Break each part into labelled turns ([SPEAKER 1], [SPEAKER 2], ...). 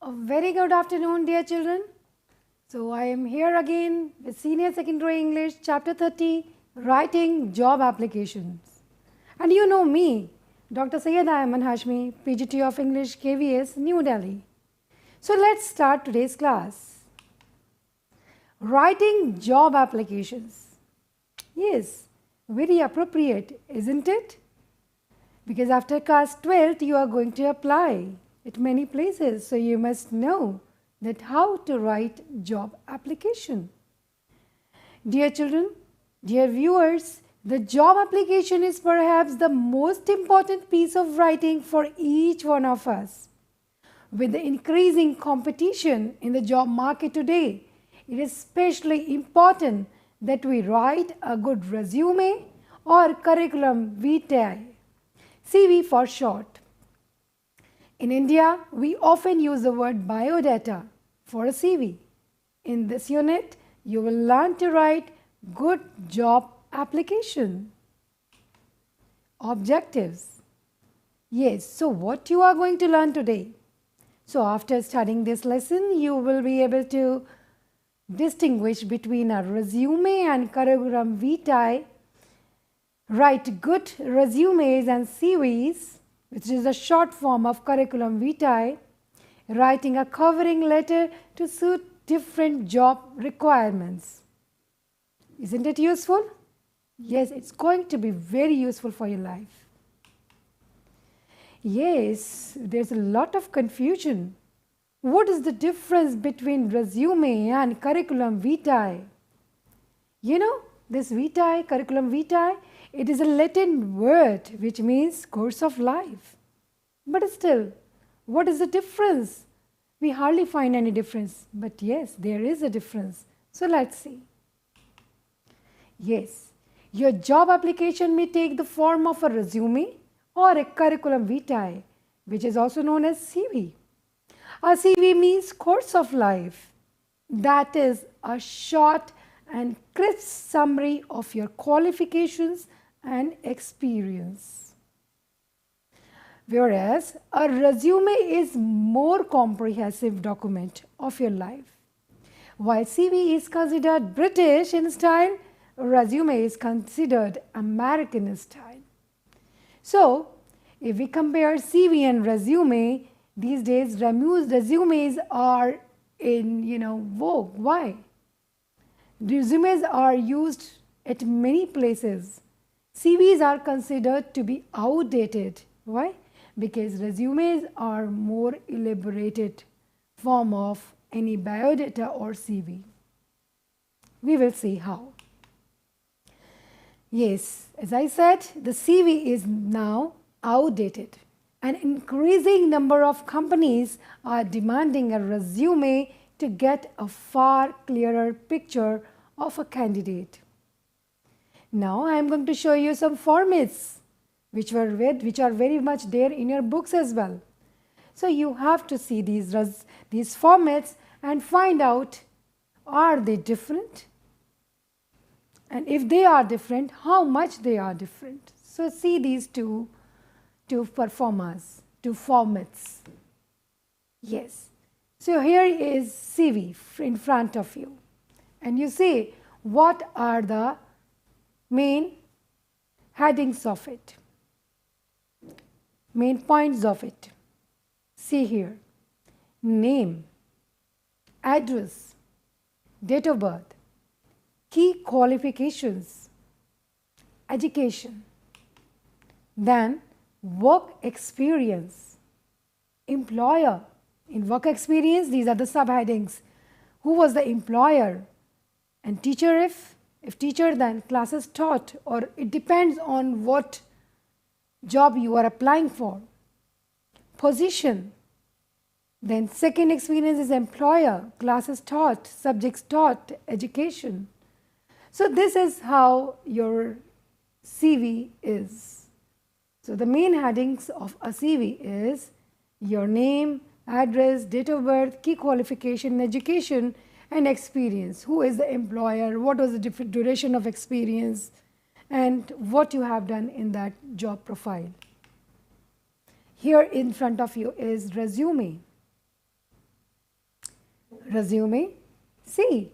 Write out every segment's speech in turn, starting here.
[SPEAKER 1] A very good afternoon, dear children. So, I am here again with Senior Secondary English, Chapter 30, Writing Job Applications. And you know me, Dr. Syed Ayman Hashmi, PGT of English, KVS, New Delhi. So, let's start today's class. Writing job applications. Yes, very appropriate, isn't it? Because after class 12th, you are going to apply at many places, so you must know that how to write job application. Dear children, dear viewers, the job application is perhaps the most important piece of writing for each one of us. With the increasing competition in the job market today, it is especially important that we write a good resume or curriculum vitae, CV for short. In India, we often use the word biodata for a CV. In this unit, you will learn to write good job application. Objectives. Yes, so what you are going to learn today? So after studying this lesson, you will be able to distinguish between a resume and curriculum vitae, write good resumes and CVs, which is a short form of curriculum vitae, writing a covering letter to suit different job requirements. Isn't it useful? Yes, it's going to be very useful for your life. Yes, there's a lot of confusion. What is the difference between resume and curriculum vitae? You know, this vitae, curriculum vitae, it is a Latin word which means course of life. But still, what is the difference? We hardly find any difference. But yes, there is a difference. So let's see. Yes, your job application may take the form of a resume or a curriculum vitae, which is also known as CV. A CV means course of life. That is a short and crisp summary of your qualifications and experience. Whereas a resume is more comprehensive document of your life. While CV is considered British in style, resume is considered American style. So, if we compare CV and resume, these days resumes are in vogue. Why? Resumes are used at many places. CVs are considered to be outdated. Why? Because resumes are more elaborated form of any biodata or CV. We will see how. Yes, as I said, the CV is now outdated. An increasing number of companies are demanding a resume to get a far clearer picture of a candidate. Now I am going to show you some formats which are very much there in your books as well. So you have to see these formats and find out, are they different? And if they are different, how much they are different. So see these two formats. Yes. So here is CV in front of you. And you see what are the main headings of it, main points of it. See here, name, address, date of birth, key qualifications, education, then work experience, employer. In work experience, these are the subheadings. Who was the employer? And teacher, if teacher, then classes taught, or it depends on what job you are applying for. Position. Then second experience is employer, classes taught, subjects taught, education. So this is how your CV is. So the main headings of a CV is your name, address, date of birth, key qualification, education, and experience. Who is the employer? What was the duration of experience? And what you have done in that job profile. Here in front of you is resume. resume. See,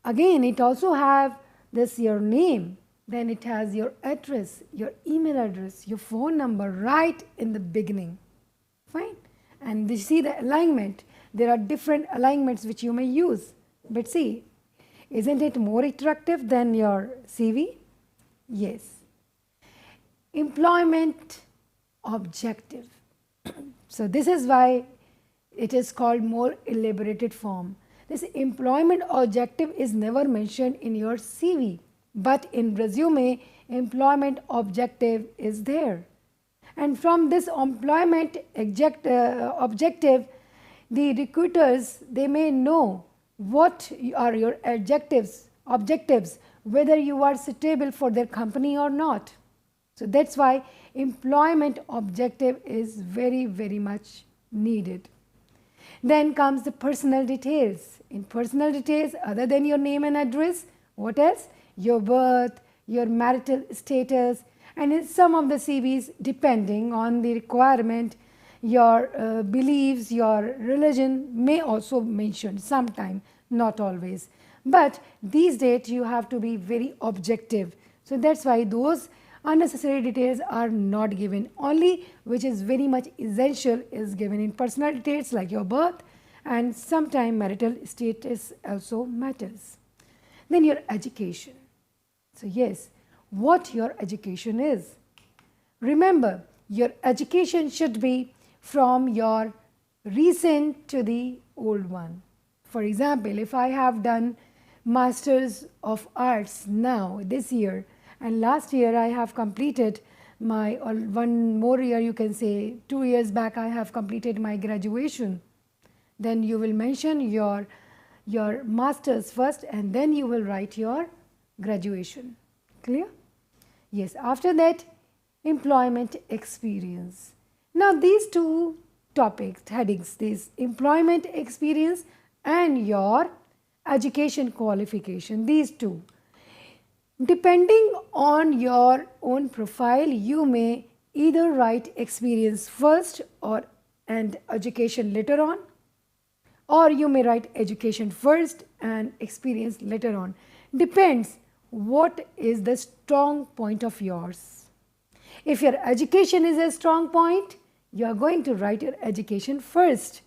[SPEAKER 1] again it also have this your name, then it has your address, your email address, your phone number right in the beginning. Fine. And you see the alignment. There are different alignments which you may use. But see, isn't it more attractive than your CV? Yes. Employment objective. So this is why it is called more elaborated form. This employment objective is never mentioned in your CV, but in resume, employment objective is there. And from this employment objective, the recruiters, they may know what are your objectives, whether you are suitable for their company or not. So that's why employment objective is very, very much needed. Then comes the personal details. In personal details, other than your name and address, what else? Your birth, your marital status, and in some of the CVs, depending on the requirement, your beliefs, your religion may also mention sometime, not always. But these days you have to be very objective. So that's why those unnecessary details are not given. Only which is very much essential is given in personal details like your birth, and sometime marital status also matters. Then your education. So yes, what your education is. Remember, your education should be from your recent to the old one. For example, if I have done Masters of Arts now this year, and last year I have completed my, or one more year you can say, 2 years back I have completed my graduation, then you will mention your masters first and then you will write your graduation. Clear? Yes. After that, employment experience. Now these two topics, headings, this employment experience and your education qualification, these two. Depending on your own profile, you may either write experience first and education later on, or you may write education first and experience later on. Depends what is the strong point of yours. If your education is a strong point, you are going to write your education first.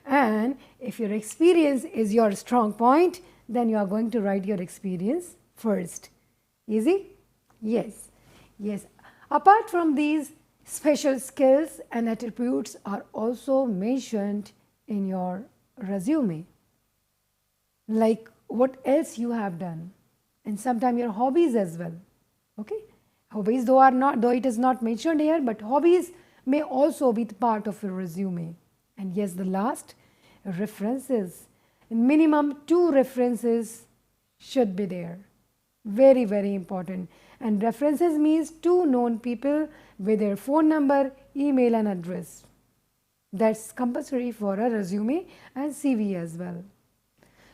[SPEAKER 1] And if your experience is your strong point, then you are going to write your experience first. Easy? Yes. Yes. Apart from these, special skills and attributes are also mentioned in your resume. Like what else you have done, and sometimes your hobbies as well. Okay? Hobbies though it is not mentioned here, but hobbies may also be the part of your resume. And yes, the last, references. Minimum 2 references should be there. Very, very important. And references means 2 known people with their phone number, email and address. That's compulsory for a resume and CV as well.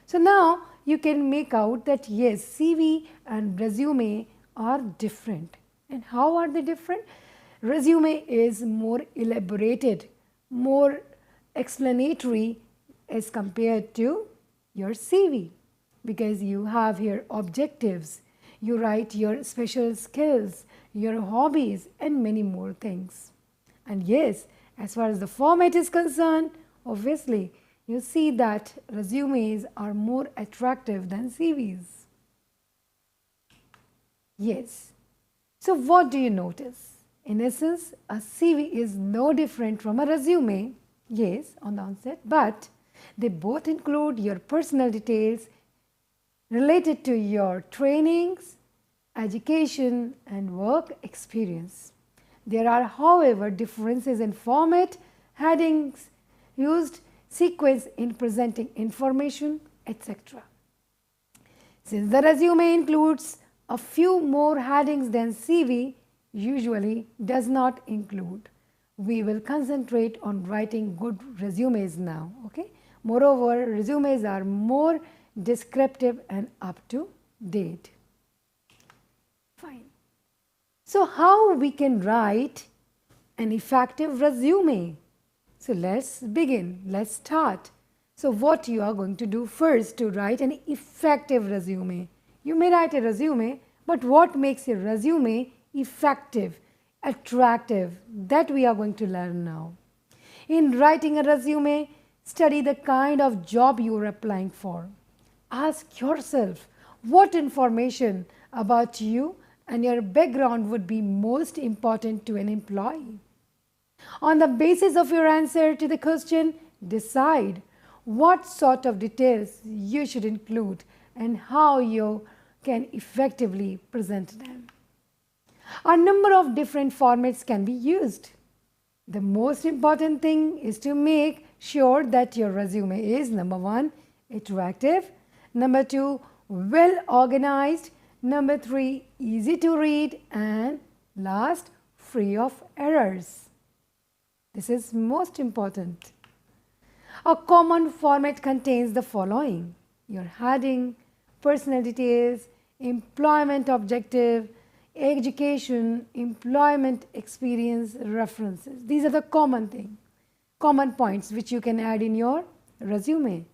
[SPEAKER 1] So now you can make out that yes, CV and resume are different. And how are they different? Resume is more elaborated, more explanatory as compared to your CV, because you have here objectives, you write your special skills, your hobbies and many more things. And yes, as far as the format is concerned, obviously you see that resumes are more attractive than CVs. Yes. So what do you notice? In essence, a CV is no different from a resume, yes, on the onset, but they both include your personal details related to your trainings, education and work experience. There are, however, differences in format, headings used, sequence in presenting information, etc. Since the resume includes a few more headings than CV usually does not include, we will concentrate on writing good resumes now. Okay. Moreover, resumes are more descriptive and up to date. Fine. So how we can write an effective resume? So let's begin. Let's start. So what you are going to do first to write an effective resume? You may write a resume, but what makes a resume effective, attractive? That we are going to learn now. In writing a resume, study the kind of job you are applying for. Ask yourself what information about you and your background would be most important to an employee. On the basis of your answer to the question, decide what sort of details you should include and how you can effectively present them. A number of different formats can be used. The most important thing is to make sure that your resume is number 1, attractive, number 2, well organized, number 3, easy to read, and last, free of errors. This is most important. A common format contains the following: your heading, personal details, employment objective, education, employment experience, references. These are the common points which you can add in your resume.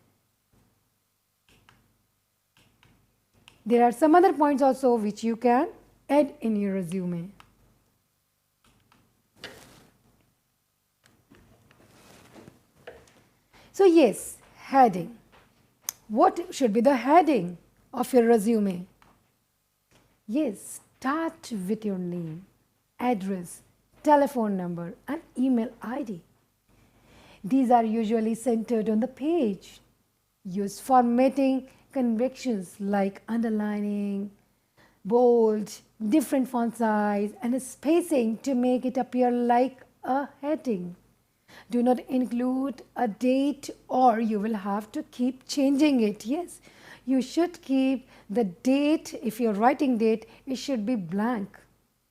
[SPEAKER 1] There are some other points also which you can add in your resume. So yes, heading. What should be the heading of your resume? Yes, start with your name, address, telephone number, and email ID. These are usually centered on the page. Use formatting conventions like underlining, bold, different font size, and spacing to make it appear like a heading. Do not include a date or you will have to keep changing it. Yes, you should keep the date. If you're writing date, it should be blank.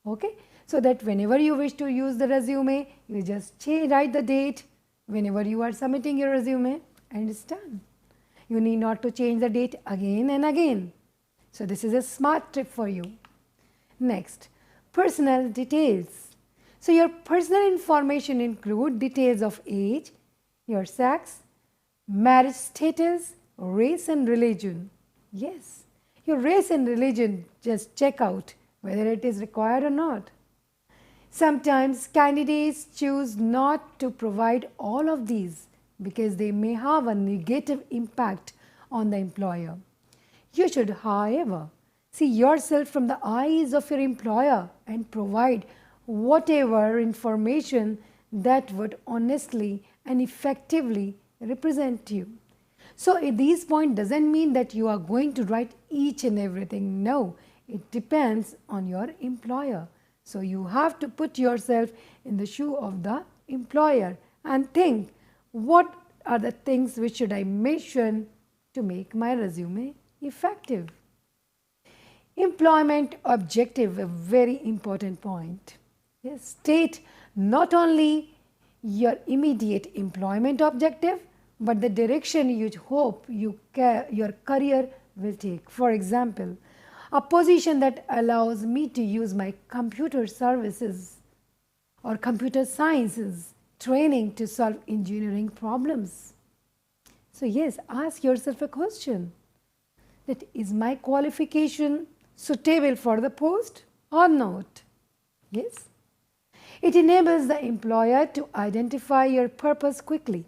[SPEAKER 1] Okay, so that whenever you wish to use the resume, you just write the date whenever you are submitting your resume and it's done. You need not to change the date again and again. So this is a smart tip for you. Next, personal details. So your personal information include details of age, your sex, marriage status, race and religion. Yes, your race and religion, just check out whether it is required or not. Sometimes candidates choose not to provide all of these because they may have a negative impact on the employer. You should, however, see yourself from the eyes of your employer and provide whatever information that would honestly and effectively represent you. So at this point doesn't mean that you are going to write each and everything. No, it depends on your employer. So you have to put yourself in the shoe of the employer and think, what are the things which should I mention to make my resume effective? Employment objective, a very important point. Yes, state not only your immediate employment objective, but the direction you hope your career will take. For example, a position that allows me to use my computer services or computer sciences training to solve engineering problems. So yes, ask yourself a question, that is my qualification suitable for the post or not? Yes. It enables the employer to identify your purpose quickly.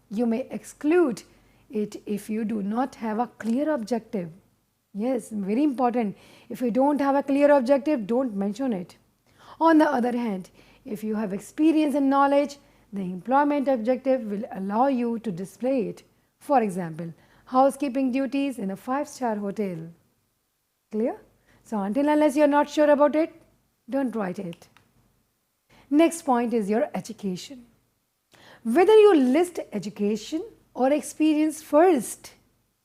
[SPEAKER 1] You may exclude it if you do not have a clear objective. Yes, very important. If you don't have a clear objective, don't mention it. On the other hand, if you have experience and knowledge, the employment objective will allow you to display it. For example, housekeeping duties in a 5-star hotel. Clear? So until unless you are not sure about it, don't write it. Next point is your education. Whether you list education or experience first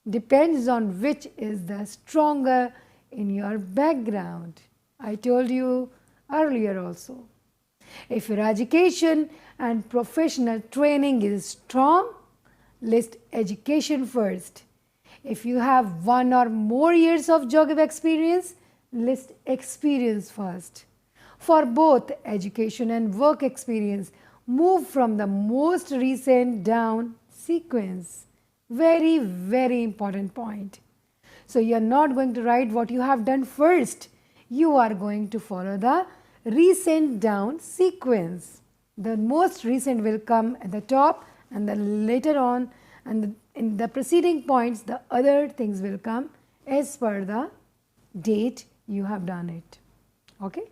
[SPEAKER 1] depends on which is the stronger in your background. I told you earlier also. If your education and professional training is strong, list education first. If you have 1 or more years of job experience, list experience first. For both education and work experience, move from the most recent down sequence. Very, very important point. So you are not going to write what you have done first. You are going to follow the recent down sequence. The most recent will come at the top, and then later on, and in the preceding points, the other things will come as per the date you have done it. Okay.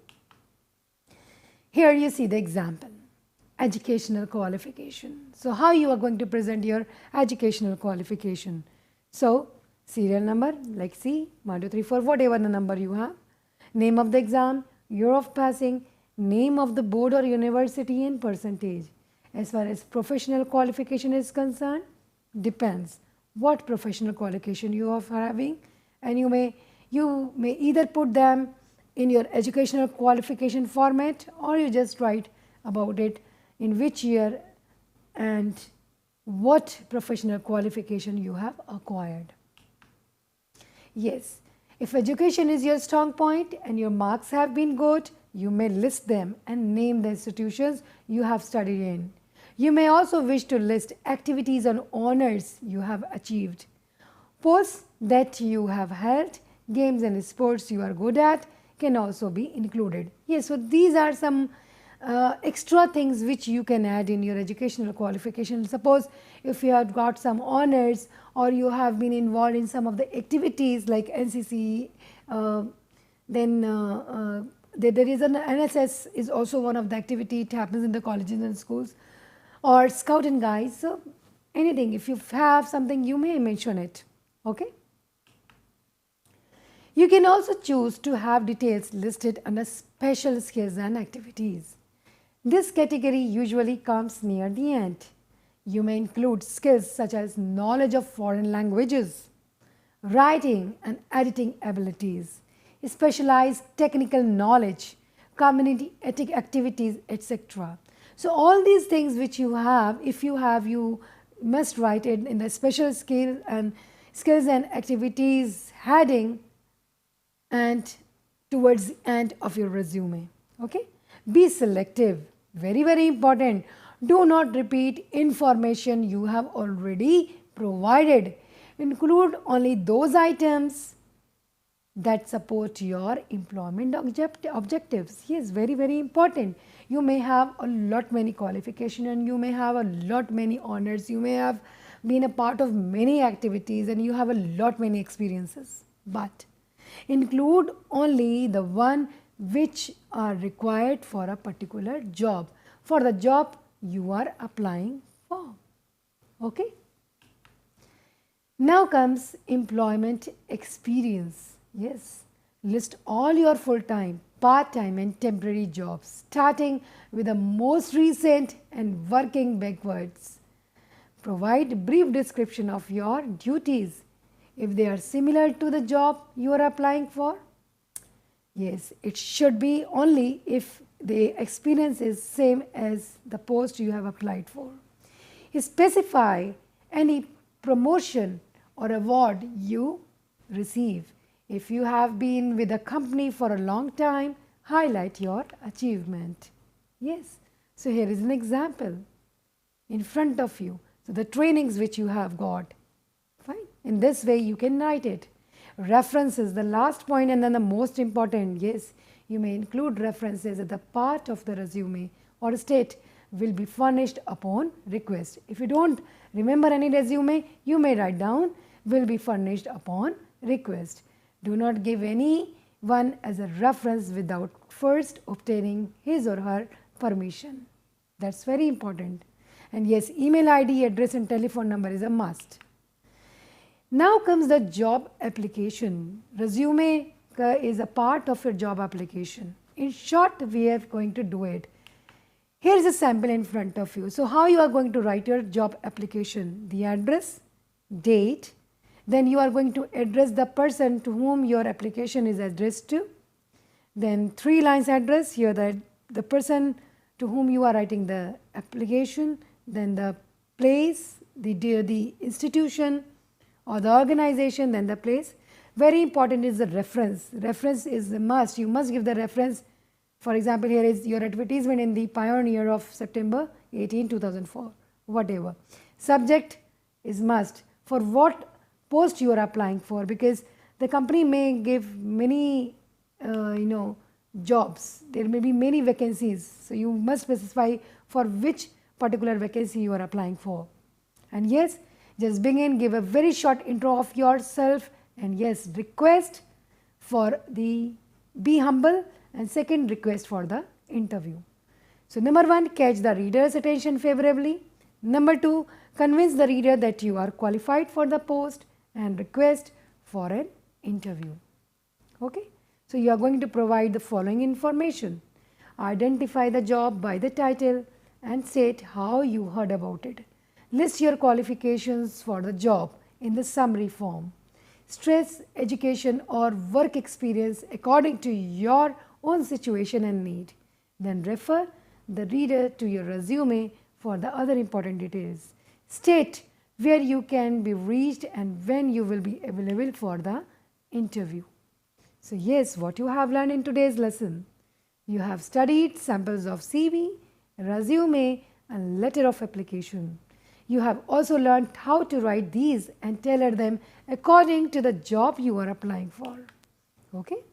[SPEAKER 1] Here you see the example, educational qualification. So how you are going to present your educational qualification? So serial number, like C, 1, 2, 3, 4, whatever the number you have, name of the exam, year of passing, name of the board or university and percentage. As far as professional qualification is concerned, depends what professional qualification you are having, and you may either put them in your educational qualification format, or you just write about it in which year and what professional qualification you have acquired. Yes, if education is your strong point and your marks have been good, you may list them and name the institutions you have studied in. You may also wish to list activities and honors you have achieved, posts that you have held, games and sports you are good at can also be included. Yes, so these are some extra things which you can add in your educational qualification. Suppose if you have got some honors, or you have been involved in some of the activities like NCC, then there is an NSS is also one of the activity. It happens in the colleges and schools, or Scout and Guides. So anything, if you have something, you may mention it. Okay. You can also choose to have details listed under special skills and activities. This category usually comes near the end. You may include skills such as knowledge of foreign languages, writing and editing abilities, specialized technical knowledge, community ethic activities, etc. So all these things which you have, if you have, you must write it in the special skills and activities heading and towards the end of your resume. Okay. Be selective, very, very important. Do not repeat information you have already provided. Include only those items that support your employment objectives. Yes, very, very important. You may have a lot many qualifications, and you may have a lot many honors. You may have been a part of many activities, and you have a lot many experiences. But include only the one which are required for a particular job, for the job you are applying for. Okay. Now comes employment experience. Yes, list all your full-time, part-time and temporary jobs, starting with the most recent and working backwards. Provide brief description of your duties if they are similar to the job you are applying for. Yes, it should be only if the experience is same as the post you have applied for. Specify any promotion or award you receive. If you have been with a company for a long time, highlight your achievement. Yes, so here is an example in front of you. So the trainings which you have got. Fine. In this way you can write it. References, the last point and then the most important. Yes, you may include references at the part of the resume or state will be furnished upon request. If you don't remember any resume, you may write down will be furnished upon request. Do not give anyone as a reference without first obtaining his or her permission. That's very important. And yes, email ID, address and telephone number is a must. Now comes the job application. Resume is a part of your job application. In short, we are going to do it. Here is a sample in front of you. So how you are going to write your job application? The address, date, then you are going to address the person to whom your application is addressed to. Then 3 lines address, here the person to whom you are writing the application, then the place, the institution or the organization, then the place. Very important is the reference. Reference is a must. You must give the reference. For example, here is your advertisement in the Pioneer of September 18, 2004, whatever. Subject is must. for what post you are applying for, because the company may give many jobs. There may be many vacancies, so you must specify for which particular vacancy you are applying for. And yes, just begin, give a very short intro of yourself, and yes, request for the be humble, and second, request for the interview. So, number 1, catch the reader's attention favorably. Number 2, convince the reader that you are qualified for the post, and request for an interview. Okay? So, you are going to provide the following information: identify the job by the title and state how you heard about it. List your qualifications for the job in the summary form. Stress education or work experience according to your own situation and need. Then refer the reader to your resume for the other important details. State where you can be reached and when you will be available for the interview. So yes, what you have learned in today's lesson? You have studied samples of CV, resume and letter of application. You have also learned how to write these and tailor them according to the job you are applying for. Okay?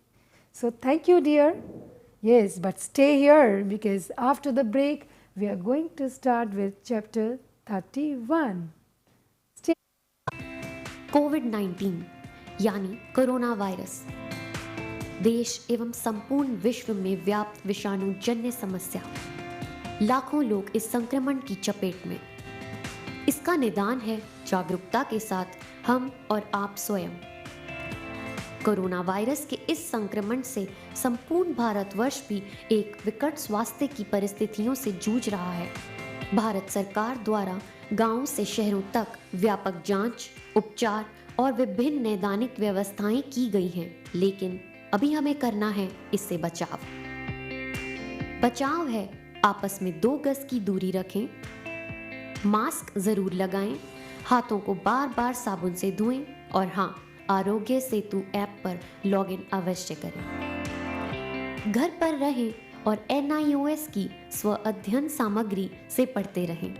[SPEAKER 1] So thank you, dear. Yes, but stay here because after the break, we are going to start with chapter 31. Stay.
[SPEAKER 2] कोविड-19 यानी corona virus देश एवं संपूर्ण विश्व में व्याप्त विषाणु जन्य समस्या। लाखों लोग इस संक्रमण की चपेट में। इसका निदान है जागरूकता के साथ हम और आप स्वयं। कोरोना वायरस के इस संक्रमण से संपूर्ण भारतवर्ष भी एक विकट स्वास्थ्य की परिस्थितियों से जूझ रहा है। भारत सरकार द्वारा गांवों से शहरों तक व्यापक जांच, उपचार और विभिन्न नैदानिक व्यवस्थाएं की गई हैं, लेकिन अभी हमें करना है इससे बचाव। बचाव है आपस में 2 गज की दूरी रखें, मास्क जरूर लगाएं, हाथों को बार बार साबुन से धोएं और हाँ, आरोग्य सेतु ऐप पर लॉगिन अवश्य करें। घर पर रहें और NIOS की स्व अध्ययन सामग्री से पढ़ते रहें।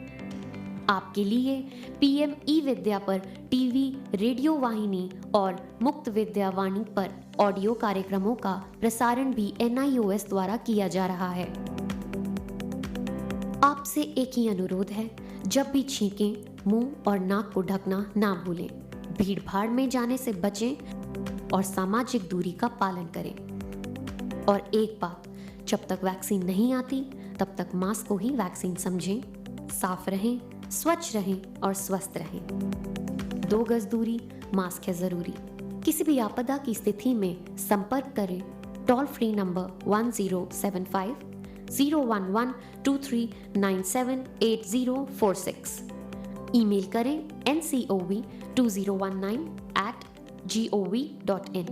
[SPEAKER 2] आपके लिए PM ई-विद्या पर टीवी, रेडियो वाहिनी और मुक्त विद्यावाणी पर ऑडियो कार्यक्रमों का प्रसारण भी NIOS द्वारा किया जा रहा है। आपसे एक ही अनुरोध है, जब भी छींकें, मुंह और नाक को ढकना ना भूलें। भीड़ भाड़ में जाने से बचें और सामाजिक दूरी का पालन करें। और एक बात, जब तक वैक्सीन नहीं आती तब तक मास्क को ही वैक्सीन समझें। साफ रहें, स्वच्छ रहें और स्वस्थ रहें। 2 गज दूरी, मास्क है जरूरी। किसी भी आपदा की स्थिति में संपर्क करें टोल फ्री नंबर 1075 011 23978046। ईमेल करें ncov2019@gov.in।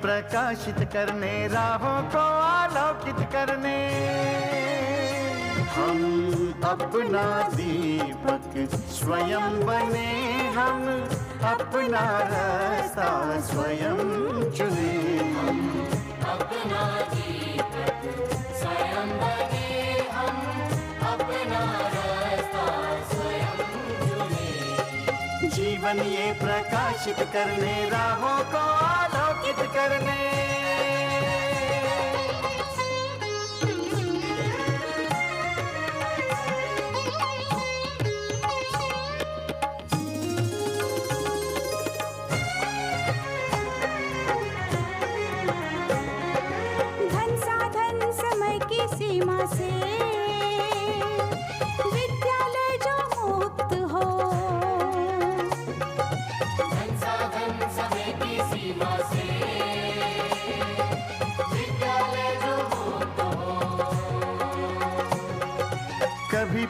[SPEAKER 3] प्रकाशित करने, राहों को आलोकित करने, हम अपना दीपक स्वयं बने, हम अपना रास्ता स्वयं चुने, हम अपना दीपक स्वयं बने, हम अपना रास्ता स्वयं चुने। जीवन ये प्रकाशित करने, राहों को आलोकित करने।
[SPEAKER 4] धन साधन समय की सीमा से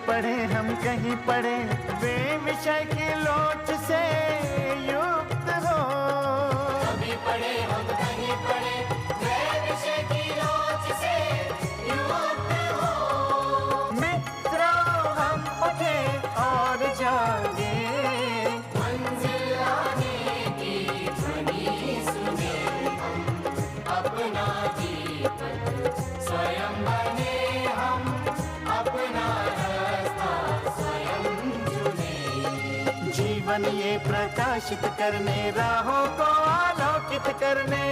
[SPEAKER 3] पढ़े हम कहीं पढ़े, वे विषय की लोच से युक्त हो।
[SPEAKER 4] कभी पढ़े हम कहीं पढ़े, वे विषय की लोच से युक्त हो।
[SPEAKER 3] मित्रों हम उठे और जागे,
[SPEAKER 4] मंजिल आने की ध्वनि सुने हम, अपना दीपक स्वयं बने हम, अपना रास्ता स्वयं चुने।
[SPEAKER 3] जीवन ये प्रकाशित करने, राहों को आलोकित करने।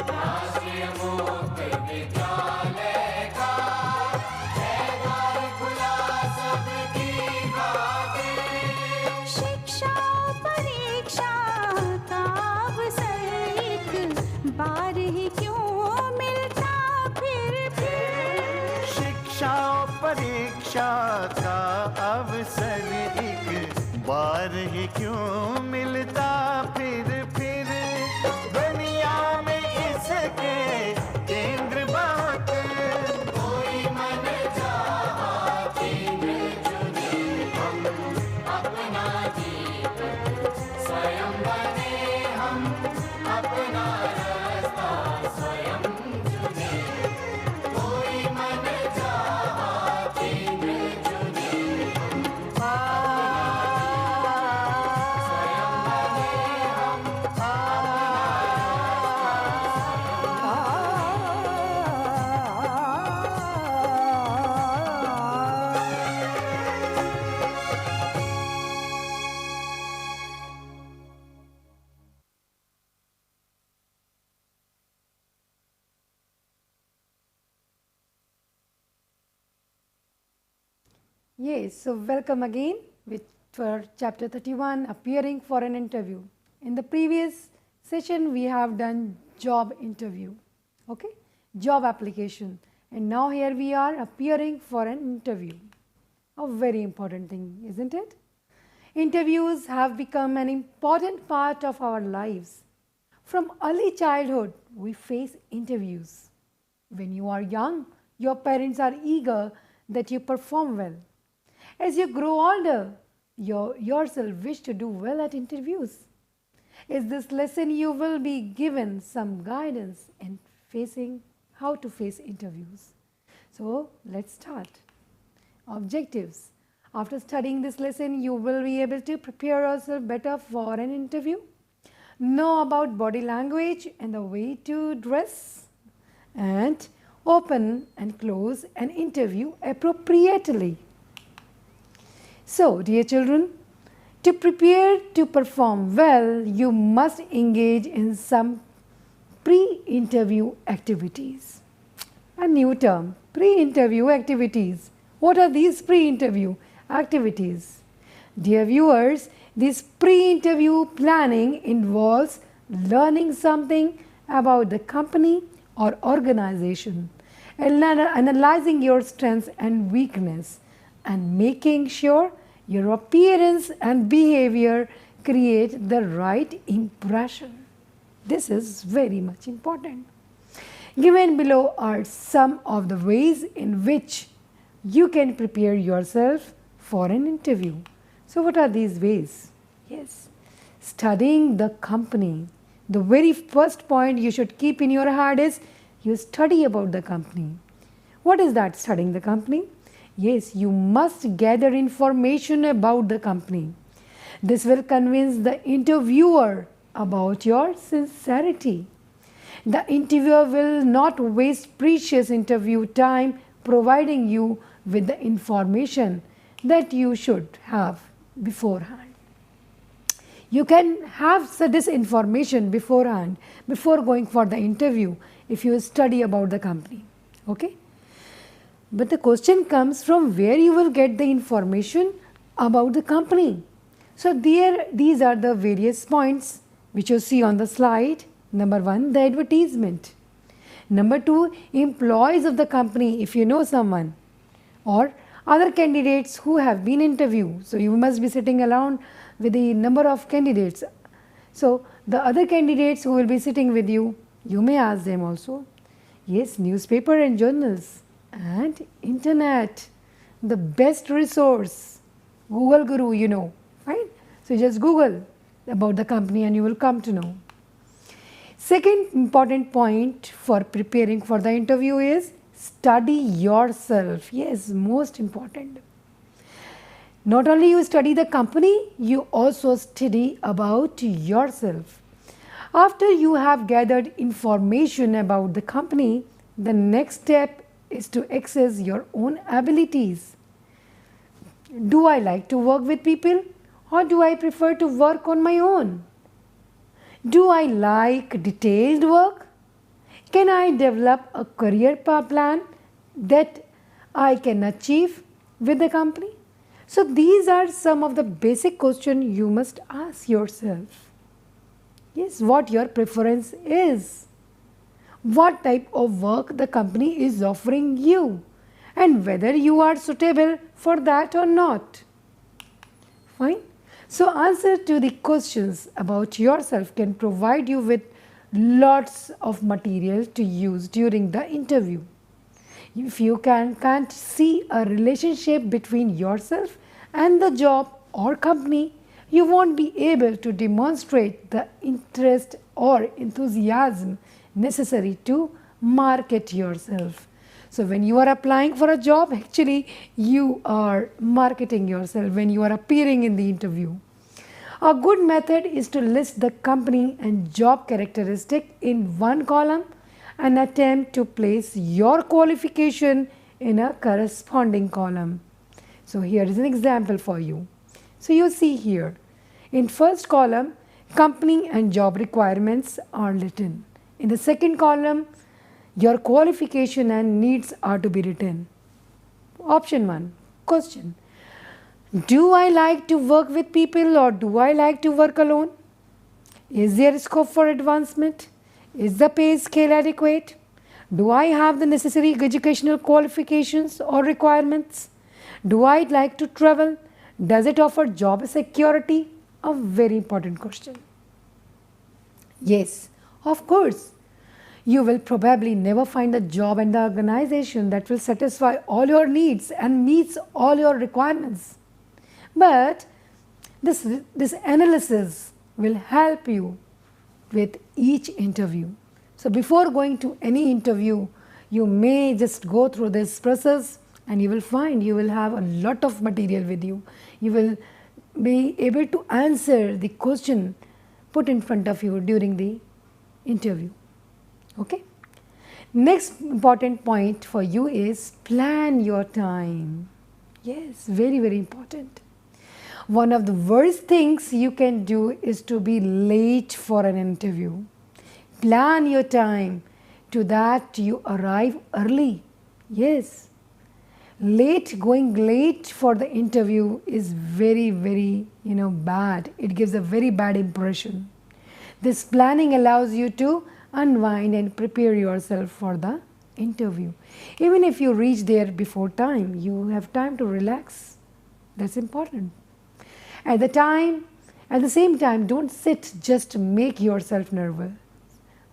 [SPEAKER 4] राष्ट्रीय मुक्त विद्यालय का है द्वार खुला सबकी खातिर।
[SPEAKER 5] शिक्षा परीक्षा का अवसर एक बार ही क्यों मिलता फिर।
[SPEAKER 3] शिक्षा परीक्षा का अवसर एक बार ही क्यों मिलता फिर। दुनिया में इसके केंद्र बहुत,
[SPEAKER 4] कोई मन चाहा केंद्र चुने हम, अपना दीपक स्वयं बने हम, अपना रास्ता स्वयं चुने। कोई मन चाहा केंद्र चुने हम, स्वयं बने हम,
[SPEAKER 1] Yes, so welcome again with for chapter 31, appearing for an interview. In the previous session, we have done job interview, okay, job application, and now here we are appearing for an interview. A very important thing, isn't it? Interviews have become an important part of our lives. From early childhood, we face interviews. When you are young, your parents are eager that you perform well. As you grow older, you yourself wish to do well at interviews. In this lesson, you will be given some guidance in facing how to face interviews. So, let's start. Objectives. After studying this lesson, you will be able to prepare yourself better for an interview, know about body language and the way to dress, and open and close an interview appropriately. So, dear children, to prepare to perform well, you must engage in some pre-interview activities. A new term, pre-interview activities. What are these pre-interview activities? Dear viewers, this pre-interview planning involves learning something about the company or organization, and analyzing your strengths and weakness, and making sure your appearance and behavior create the right impression. This is very much important. Given below are some of the ways in which you can prepare yourself for an interview. So, what are these ways? Yes, studying the company. The very first point you should keep in your head is you study about the company. What is that, studying the company? Yes, you must gather information about the company. This will convince the interviewer about your sincerity. The interviewer will not waste precious interview time providing you with the information that you should have beforehand. You can have this information beforehand, before going for the interview, if you study about the company. Okay? But the question comes from where you will get the information about the company. So, these are the various points which you see on the slide. Number 1, the advertisement. Number 2, employees of the company, if you know someone, or other candidates who have been interviewed. So, you must be sitting around with the number of candidates. So, the other candidates who will be sitting with you, you may ask them also. Yes, newspaper and journals and internet, the best resource, Google Guru, you know, fine. So, just Google about the company and you will come to know. Second important point for preparing for the interview is study yourself. Yes, most important. Not only you study the company, you also study about yourself. After you have gathered information about the company, the next step is to access your own abilities. Do I like to work with people or do I prefer to work on my own? Do I like detailed work? Can I develop a career plan that I can achieve with the company? So these are some of the basic questions you must ask yourself. Yes, what your preference is, what type of work the company is offering you, and whether you are suitable for that or not. Fine. So answer to the questions about yourself can provide you with lots of material to use during the interview. If you can't see a relationship between yourself and the job or company, you won't be able to demonstrate the interest or enthusiasm necessary to market yourself. So when you are applying for a job, actually you are marketing yourself when you are appearing in the interview. A good method is to list the company and job characteristic in one column and attempt to place your qualification in a corresponding column. So here is an example for you. So you see here, in first column, company and job requirements are written. In the second column, your qualification and needs are to be written. Option 1, question. Do I like to work with people or do I like to work alone? Is there scope for advancement? Is the pay scale adequate? Do I have the necessary educational qualifications or requirements? Do I like to travel? Does it offer job security? A very important question. Yes, of course. You will probably never find a job and the organization that will satisfy all your needs and meets all your requirements. But this analysis will help you with each interview. So before going to any interview, you may just go through this process and you will find you will have a lot of material with you. You will be able to answer the question put in front of you during the interview. Okay. Next important point for you is plan your time. Yes, very, very important. One of the worst things you can do is to be late for an interview. Plan your time to that you arrive early. Yes. Going late for the interview is very, very, bad. It gives a very bad impression. This planning allows you to unwind and prepare yourself for the interview. Even if you reach there before time, you have time to relax. That's important. At the same time, don't sit just to make yourself nervous.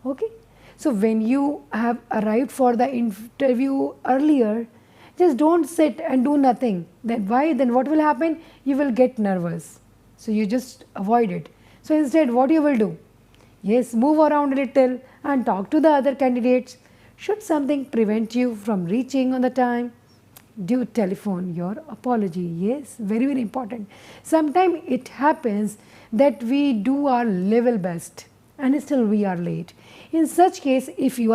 [SPEAKER 1] Okay? So when you have arrived for the interview earlier, just don't sit and do nothing. Then what will happen? You will get nervous. So you just avoid it. So instead, what you will do? Yes, move around a little and talk to the other candidates. Should something prevent you from reaching on the time, do telephone your apology. Yes, very, very important. Sometimes it happens that we do our level best and still we are late. In such case, if you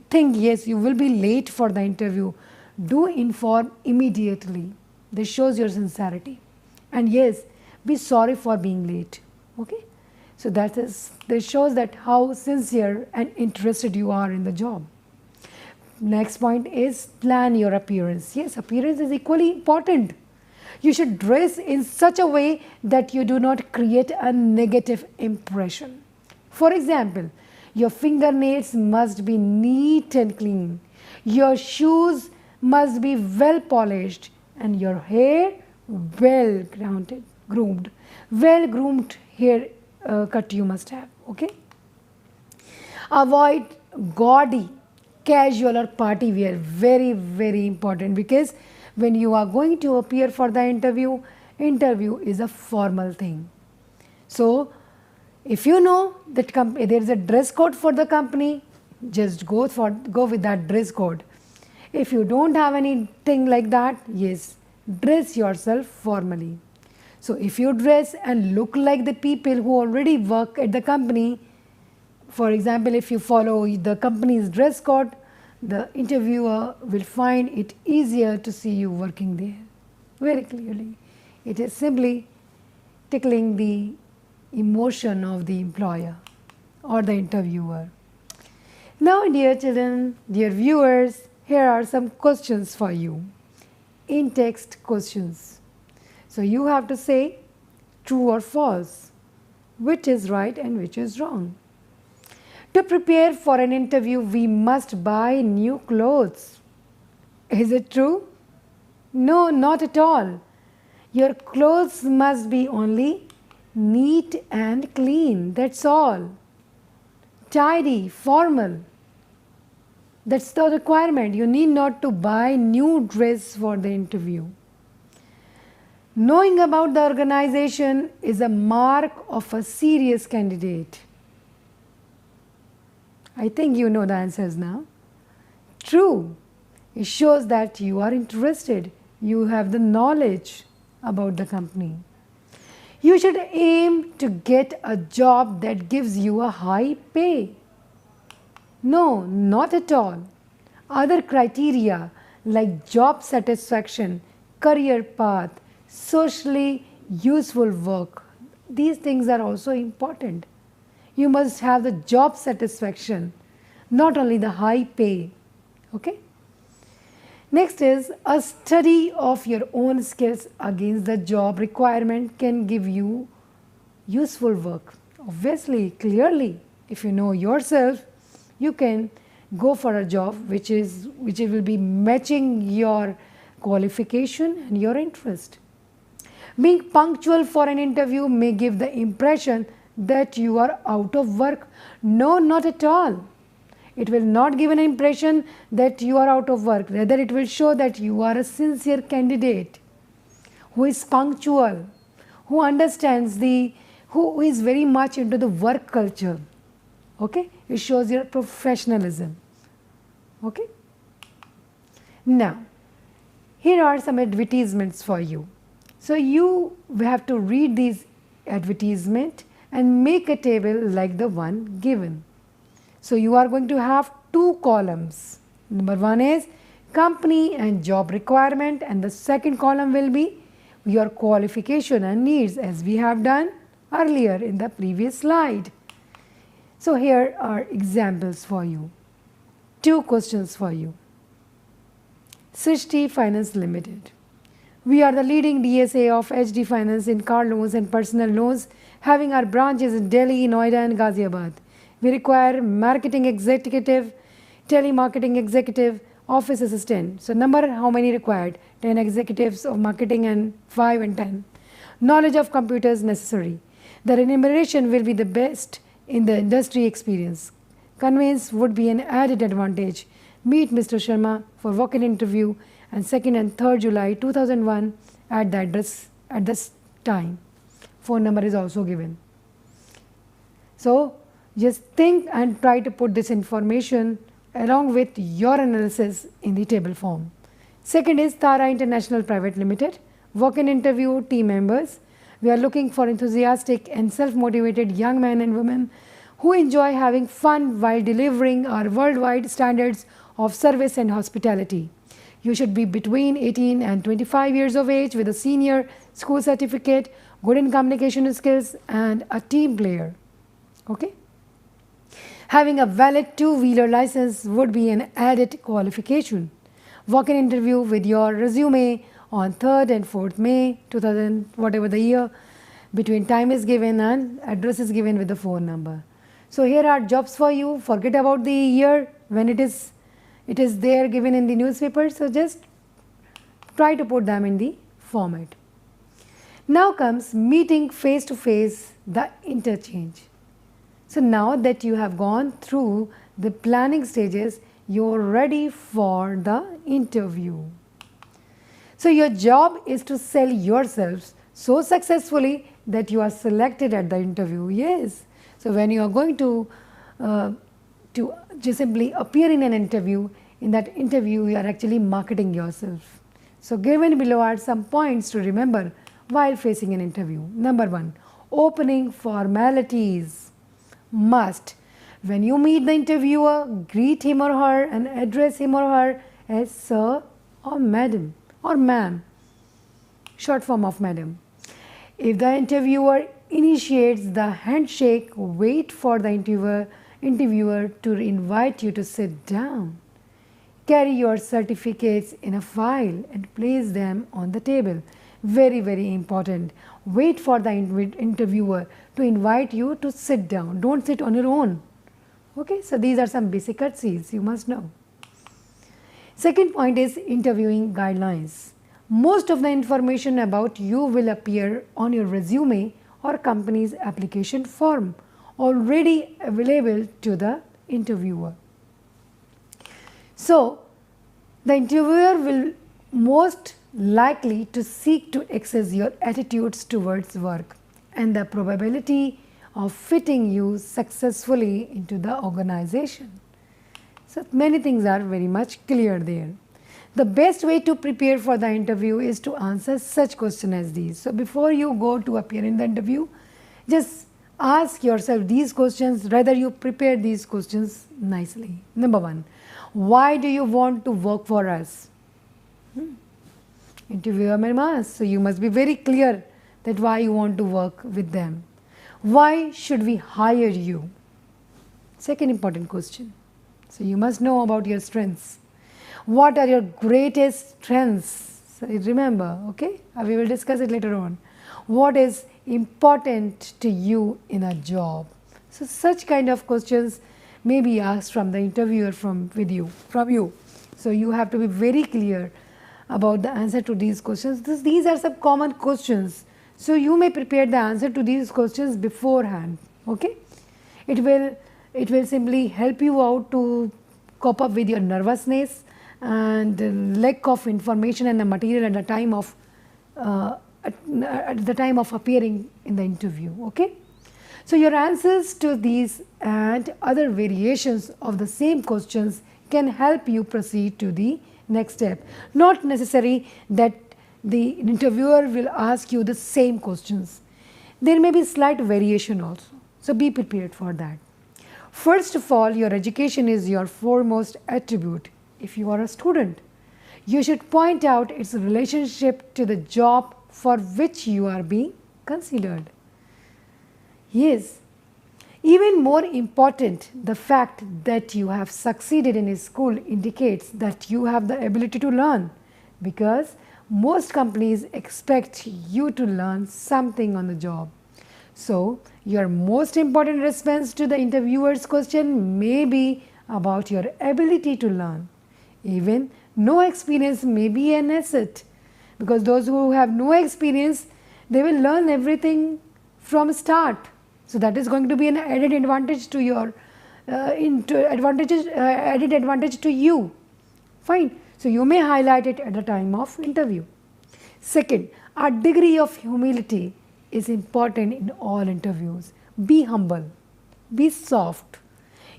[SPEAKER 1] think yes, you will be late for the interview, do inform immediately. This shows your sincerity. And yes, be sorry for being late. Okay? So this shows that how sincere and interested you are in the job. Next point is plan your appearance. Yes, appearance is equally important. You should dress in such a way that you do not create a negative impression. For example, your fingernails must be neat and clean. Your shoes must be well polished and your hair well grounded. groomed. Well groomed hair cut you must have. Okay. Avoid gaudy, casual or party wear. Very, very important, because when you are going to appear for the interview, interview is a formal thing. So, if you know that there is a dress code for the company, just go with that dress code. If you don't have anything like that, yes, dress yourself formally. So, if you dress and look like the people who already work at the company, for example, if you follow the company's dress code, the interviewer will find it easier to see you working there very clearly. It is simply tickling the emotion of the employer or the interviewer. Now, dear children, dear viewers, here are some questions for you. In text questions. So, you have to say true or false, which is right and which is wrong. To prepare for an interview, we must buy new clothes. Is it true? No, not at all. Your clothes must be only neat and clean, that's all. Tidy, formal. That's the requirement. You need not to buy new dress for the interview. Knowing about the organization is a mark of a serious candidate. I think you know the answers now. True. It shows that you are interested. You have the knowledge about the company. You should aim to get a job that gives you a high pay. No, not at all. Other criteria like job satisfaction, career path, socially useful work, these things are also important. You must have the job satisfaction, not only the high pay. Okay. Next is a study of your own skills against the job requirement can give you useful work. Obviously, clearly, if you know yourself, you can go for a job which will be matching your qualification and your interest. Being punctual for an interview may give the impression that you are out of work. No, not at all. It will not give an impression that you are out of work. Rather, it will show that you are a sincere candidate who is punctual, who understands who is very much into the work culture. Okay? It shows your professionalism. Okay? Now, here are some advertisements for you. So, you have to read these advertisements and make a table like the one given. So, you are going to have two columns. Number one is company and job requirement, and the second column will be your qualification and needs, as we have done earlier in the previous slide. So, here are examples for you. Two questions for you. Srishti Finance Limited. We are the leading DSA of HD Finance in car loans and personal loans, having our branches in Delhi, Noida and Ghaziabad. We require marketing executive, telemarketing executive, office assistant. So, number how many required? 10 executives of marketing and 5 and 10. Knowledge of computers necessary. The remuneration will be the best in the industry experience. Conveyance would be an added advantage. Meet Mr. Sharma for walk-in interview and 2nd and 3rd July 2001 at the address at this time. Phone number is also given. So, just think and try to put this information along with your analysis in the table form. Second is Tara International Private Limited. Walk-in interview team members. We are looking for enthusiastic and self-motivated young men and women who enjoy having fun while delivering our worldwide standards of service and hospitality. You should be between 18 and 25 years of age with a senior school certificate, good in communication skills and a team player. Okay? Having a valid two-wheeler license would be an added qualification. Walk-in interview with your resume on 3rd and 4th May 2000, whatever the year, between time is given and address is given with the phone number. So, here are jobs for you. Forget about the year when it is there given in the newspaper. So, just try to put them in the format. Now comes meeting face to face, the interchange. So now that you have gone through the planning stages, you're ready for the interview. So your job is to sell yourselves so successfully that you are selected at the interview. Yes. So when you are going to just simply appear in an interview, in that interview you are actually marketing yourself. So given below are some points to remember while facing an interview. Number 1, opening formalities. Must. When you meet the interviewer, greet him or her and address him or her as sir or madam or ma'am, short form of madam. If the interviewer initiates the handshake, wait for the interviewer to invite you to sit down. Carry your certificates in a file and place them on the table. Very, very important. Wait for the interviewer to invite you to sit down. Don't sit on your own. Okay, so these are some basic courtesies you must know. Second point is interviewing guidelines. Most of the information about you will appear on your resume or company's application form, already available to the interviewer. So, the interviewer will most likely to seek to assess your attitudes towards work and the probability of fitting you successfully into the organization. So, many things are very much clear there. The best way to prepare for the interview is to answer such questions as these. So, before you go to appear in the interview, just ask yourself these questions, rather you prepare these questions nicely. Number 1, why do you want to work for us? Interviewer may ask, so you must be very clear that why you want to work with them. Why should we hire you? Second important question. So you must know about your strengths. What are your greatest strengths? So remember, okay? We will discuss it later on. What is important to you in a job? So such kind of questions may be asked from the interviewer from you. So you have to be very clear about the answer to these questions. These are some common questions. So you may prepare the answer to these questions beforehand. Okay? It will simply help you out to cope up with your nervousness and lack of information and the material at the time of appearing in the interview. Okay? So your answers to these and other variations of the same questions can help you proceed to the next step. Not necessary that the interviewer will ask you the same questions. There may be slight variation also. So be prepared for that. First of all, your education is your foremost attribute. If you are a student, you should point out its relationship to the job for which you are being considered. Yes, even more important, the fact that you have succeeded in a school indicates that you have the ability to learn, because most companies expect you to learn something on the job. So, your most important response to the interviewer's question may be about your ability to learn. Even no experience may be an asset, because those who have no experience, they will learn everything from start. So, that is going to be an added advantage to your added advantage to you. Fine. So, you may highlight it at the time of interview. Second, a degree of humility is important in all interviews. Be humble, be soft.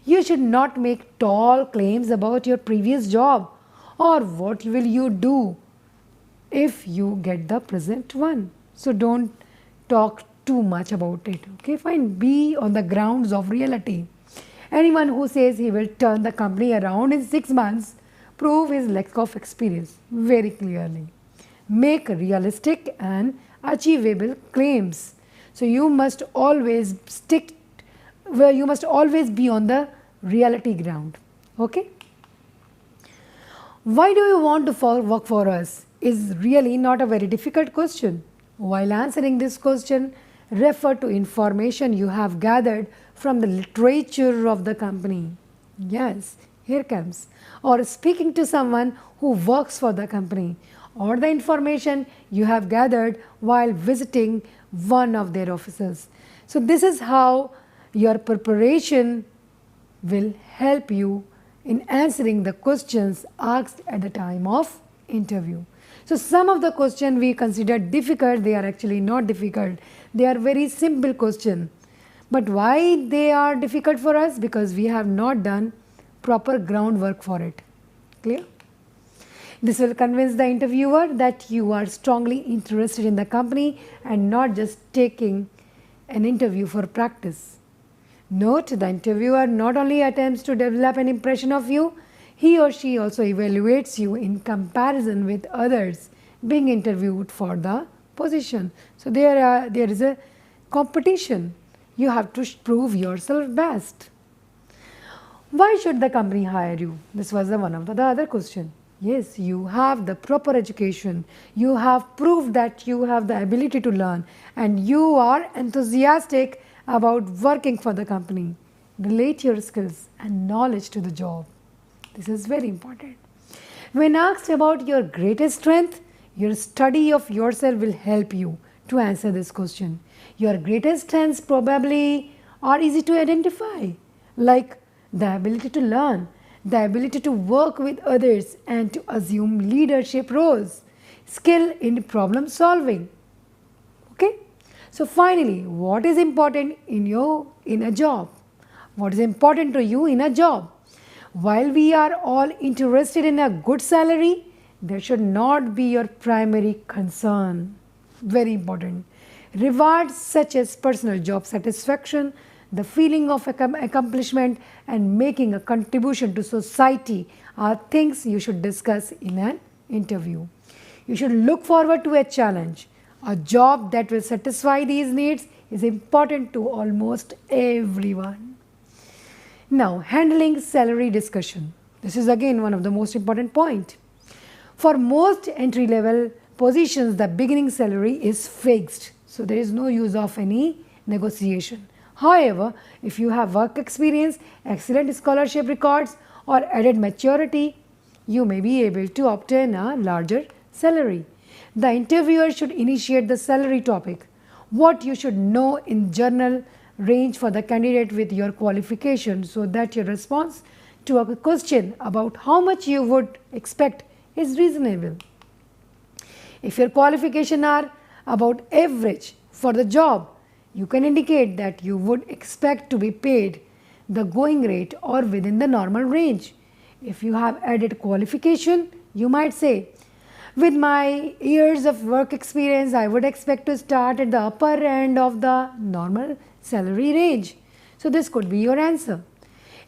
[SPEAKER 1] You should not make tall claims about your previous job or what will you do if you get the present one. So, don't talk too much about it. Okay, fine. Be on the grounds of reality. Anyone who says he will turn the company around in 6 months prove his lack of experience very clearly. Make realistic and achievable claims. So you must always you must always be on the reality ground. Okay. Why do you want to work for us is really not a very difficult question. While answering this question, refer to information you have gathered from the literature of the company. Yes, here comes. Or speaking to someone who works for the company, or the information you have gathered while visiting one of their offices. So, this is how your preparation will help you in answering the questions asked at the time of interview. So, some of the questions we consider difficult, they are actually not difficult. They are very simple questions. But why they are difficult for us? Because we have not done proper groundwork for it. Clear? This will convince the interviewer that you are strongly interested in the company and not just taking an interview for practice. Note, the interviewer not only attempts to develop an impression of you, he or she also evaluates you in comparison with others being interviewed for the position. So, there is a competition. You have to prove yourself best. Why should the company hire you? This was one of the other question. Yes, you have the proper education. You have proved that you have the ability to learn and you are enthusiastic about working for the company. Relate your skills and knowledge to the job. This is very important. When asked about your greatest strength, your study of yourself will help you to answer this question. Your greatest strengths probably are easy to identify, like the ability to learn, the ability to work with others and to assume leadership roles, skill in problem solving. Okay? So finally, what is important in a job? What is important to you in a job? While we are all interested in a good salary, that should not be your primary concern. Very important. Rewards such as personal job satisfaction, the feeling of accomplishment and making a contribution to society are things you should discuss in an interview. You should look forward to a challenge. A job that will satisfy these needs is important to almost everyone. Now, handling salary discussion. This is again one of the most important point. For most entry level positions, the beginning salary is fixed. So, there is no use of any negotiation. However, if you have work experience, excellent scholarship records or added maturity, you may be able to obtain a larger salary. The interviewer should initiate the salary topic. What you should know in general range for the candidate with your qualification, so that your response to a question about how much you would expect is reasonable. If your qualification are about average for the job, you can indicate that you would expect to be paid the going rate or within the normal range. If you have added qualification, you might say, with my years of work experience, I would expect to start at the upper end of the normal salary range. So, this could be your answer.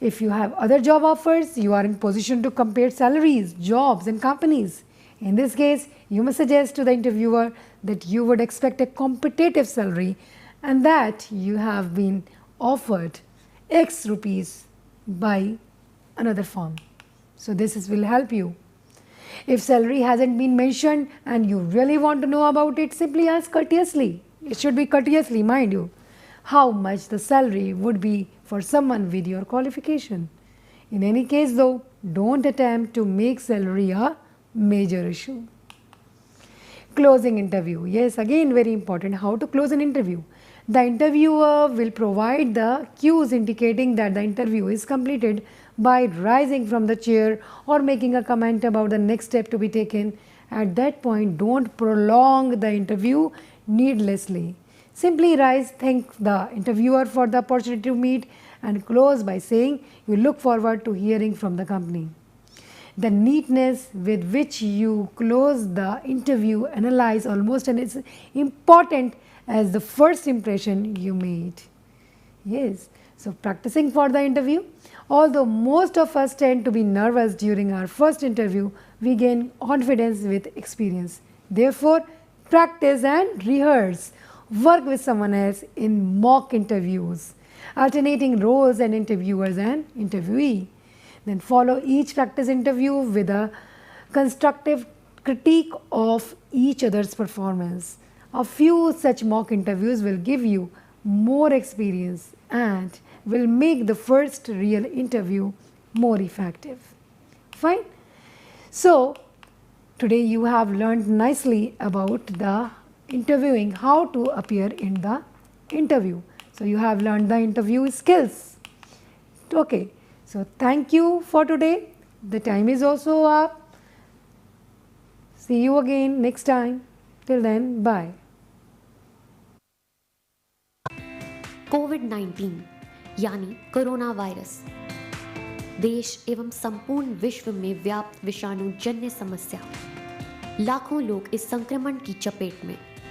[SPEAKER 1] If you have other job offers, you are in position to compare salaries, jobs and companies. In this case, you must suggest to the interviewer that you would expect a competitive salary and that you have been offered X rupees by another firm. So, this will help you. If salary hasn't been mentioned and you really want to know about it, simply ask courteously. It should be courteously, mind you, how much the salary would be for someone with your qualification. In any case though, don't attempt to make salary a major issue. Closing interview. Yes, again very important, how to close an interview. The interviewer will provide the cues indicating that the interview is completed by rising from the chair or making a comment about the next step to be taken. At that point, don't prolong the interview needlessly. Simply rise, thank the interviewer for the opportunity to meet and close by saying you look forward to hearing from the company. The neatness with which you close the interview analyze almost and is important as the first impression you made. Yes, so practicing for the interview. Although most of us tend to be nervous during our first interview, we gain confidence with experience. Therefore, practice and rehearse. Work with someone else in mock interviews, alternating roles and interviewers and interviewee. Then follow each practice interview with a constructive critique of each other's performance. A few such mock interviews will give you more experience and will make the first real interview more effective. Fine. So, Today you have learned nicely about the interviewing, how to appear in the interview. So you have learned the interview skills. Okay, so thank you for today. The time is also up. See you again next time. Till then, bye.
[SPEAKER 2] कोविड-19 यानी corona virus देश एवं संपूर्ण विश्व में व्याप्त विषाणु जन्य समस्या। लाखों लोग इस संक्रमण की चपेट में।